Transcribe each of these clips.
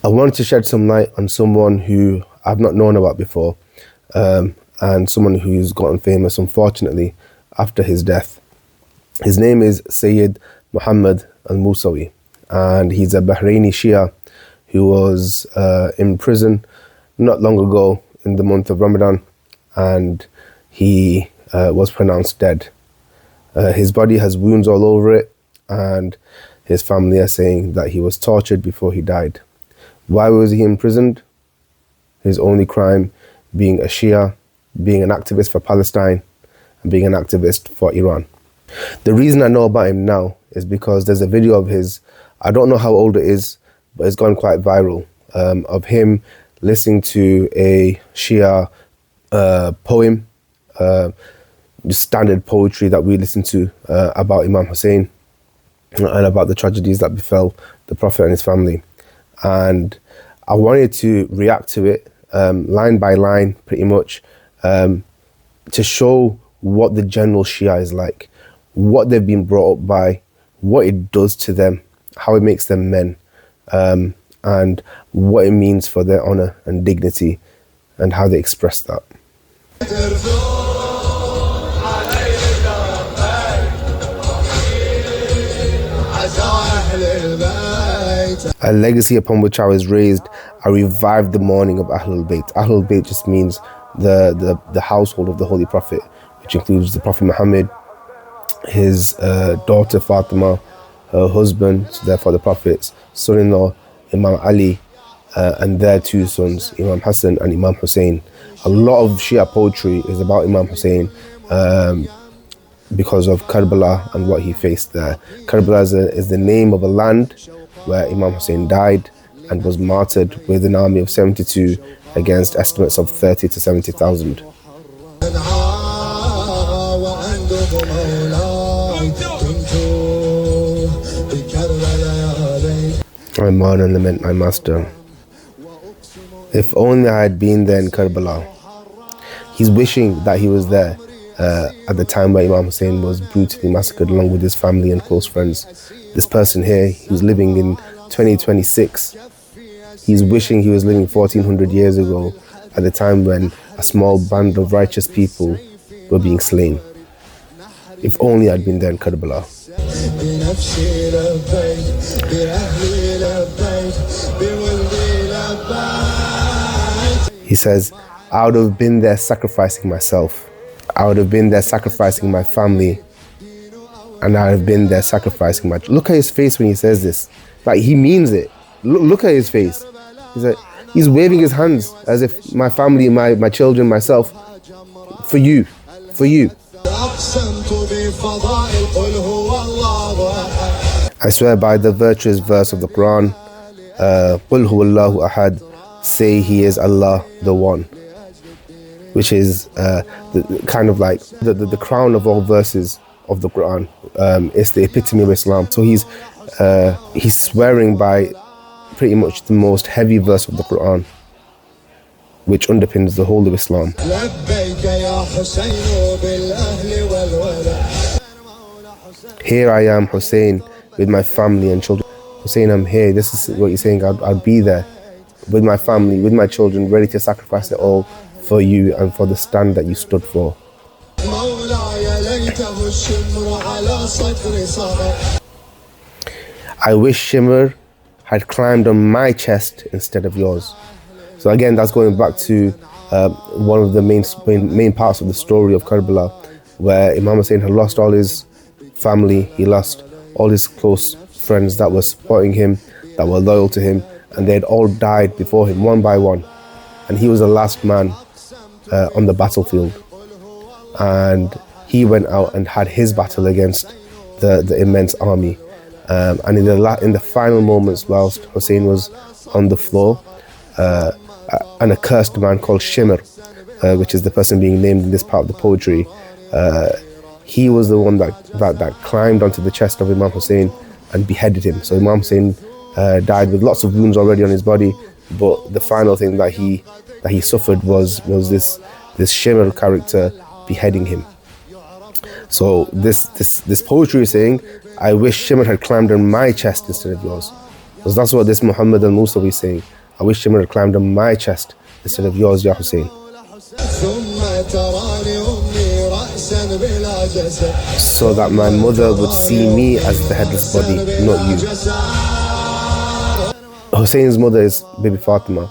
I wanted to shed some light on someone who I've not known about before, and someone who's gotten famous, unfortunately, after his death. His name is Sayyid Muhammad Al Mousawi, and he's a Bahraini Shia who was in prison not long ago in the month of Ramadan, and he was pronounced dead. His body has wounds all over it, and his family are saying that he was tortured before he died. Why was he imprisoned? His only crime being a Shia, being an activist for Palestine, and being an activist for Iran. The reason I know about him now is because there's a video of his, I don't know how old it is, but it's gone quite viral, of him listening to a Shia poem, just standard poetry that we listen to about Imam Hussein and about the tragedies that befell the Prophet and his family. And I wanted to react to it line by line, pretty much, to show what the general Shia is like, what they've been brought up by, what it does to them, how it makes them men, and what it means for their honor and dignity, and how they express that. A legacy upon which I was raised, I revived the mourning of Ahlul Bayt. Ahlul Bayt just means the household of the Holy Prophet, which includes the Prophet Muhammad, his daughter Fatima, her husband, so therefore the Prophet's son-in-law, Imam Ali, and their two sons, Imam Hassan and Imam Hussein. A lot of Shia poetry is about Imam Hussein because of Karbala and what he faced there. Karbala is the name of a land where Imam Hussein died and was martyred with an army of 72 against estimates of 30 to 70,000. I mourn and lament my master. If only I had been there in Karbala. He's wishing that he was there at the time where Imam Hussein was brutally massacred along with his family and close friends. This person here, who's living in 2026, he's wishing he was living 1400 years ago at the time when a small band of righteous people were being slain. If only I'd been there in Karbala. He says, I would have been there sacrificing myself. I would have been there sacrificing my family. And I have been there sacrificing my... Look at his face when he says this. Like, he means it. Look at his face. He's waving his hands as if my family, my children, myself, for you, for you. I swear by the virtuous verse of the Quran, قُلْ هُوَ اللَّهُ أَحَدٌ, say he is Allah the One, which is kind of like the crown of all verses of the Quran. It's the epitome of Islam. So he's swearing by pretty much the most heavy verse of the Quran, which underpins the whole of Islam. Here I am, Hussein, with my family and children. Hussein, I'm here. This is what you're saying. I'll be there with my family, with my children, ready to sacrifice it all for you and for the stand that you stood for. I wish Shimmer had climbed on my chest instead of yours. So again, that's going back to one of the main parts of the story of Karbala, where Imam Hussein had lost all his family, he lost all his close friends that were supporting him, that were loyal to him, and they had all died before him one by one. And he was the last man on the battlefield. And he went out and had his battle against the immense army. And in the final moments, whilst Hussein was on the floor, an accursed man called Shimr, which is the person being named in this part of the poetry, he was the one that climbed onto the chest of Imam Hussein and beheaded him. So Imam Hussein died with lots of wounds already on his body, but the final thing that he suffered was this Shimr character beheading him. So this poetry is saying, I wish Shimr had climbed on my chest instead of yours. Because that's what this Muhammad Al Mousawi is saying. I wish Shimr had climbed on my chest instead of yours, Ya Hussein. So that my mother would see me as the headless body, not you. Hussein's mother is Bibi Fatima,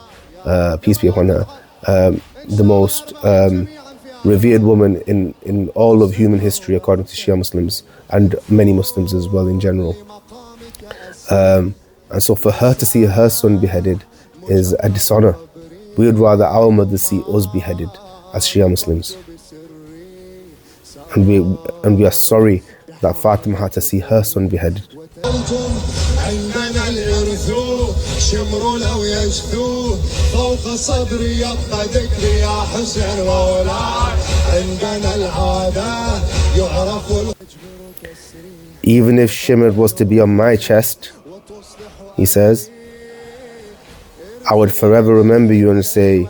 peace be upon her, the most revered woman in all of human history according to Shia Muslims and many Muslims as well in general. And so for her to see her son beheaded is a dishonor. We would rather our mother see us beheaded as Shia Muslims. And we are sorry that Fatima had to see her son beheaded. Even if Shimr was to be on my chest, he says, I would forever remember you and say,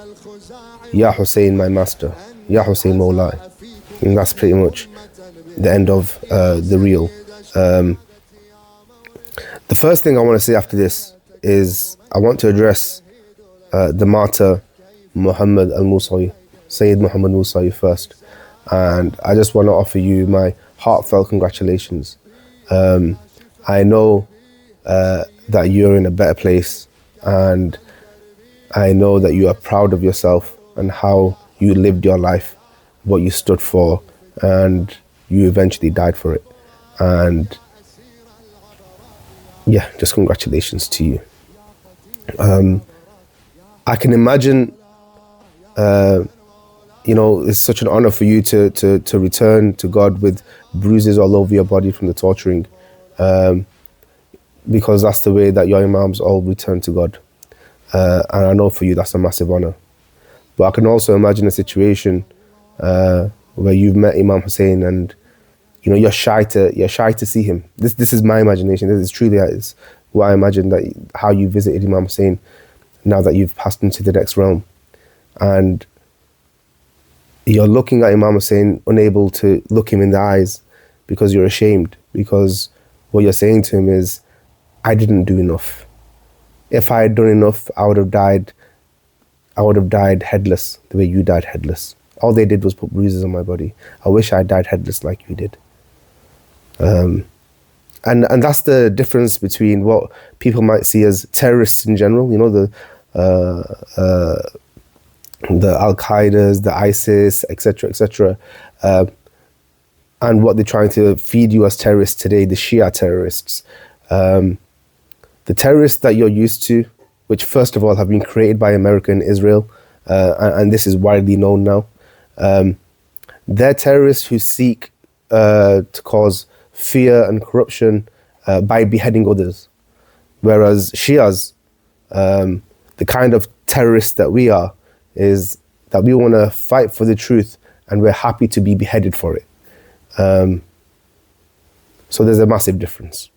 Ya Hussein, my master, Ya Hussein Mawlai. And that's pretty much the end of the reel. The first thing I want to say after this is I want to address the martyr Muhammad Al Mousawi, Sayyid Muhammad Al Mousawi first. And I just want to offer you my heartfelt congratulations. I know that you're in a better place, and I know that you are proud of yourself and how you lived your life, what you stood for, and you eventually died for it. And yeah, just congratulations to you. I can imagine, it's such an honor for you to return to God with bruises all over your body from the torturing, because that's the way that your Imams all return to God. And I know for you that's a massive honor. But I can also imagine a situation where you've met Imam Hussein and you're shy to see him. This is my imagination. This is truly what I imagine, that how you visited Imam Hussein now that you've passed into the next realm, and you're looking at Imam Hussein, unable to look him in the eyes because you're ashamed, because what you're saying to him is, I didn't do enough. If I had done enough, I would have died headless the way you died headless. All they did was put bruises on my body. I wish I died headless like you did. And that's the difference between what people might see as terrorists in general, the Al-Qaeda's, the ISIS, etc., and what they're trying to feed you as terrorists today, the Shia terrorists. The terrorists that you're used to, which first of all have been created by America and Israel, and this is widely known now, they're terrorists who seek to cause fear and corruption by beheading others. Whereas Shias, the kind of terrorists that we are, is that we want to fight for the truth and we're happy to be beheaded for it. So there's a massive difference.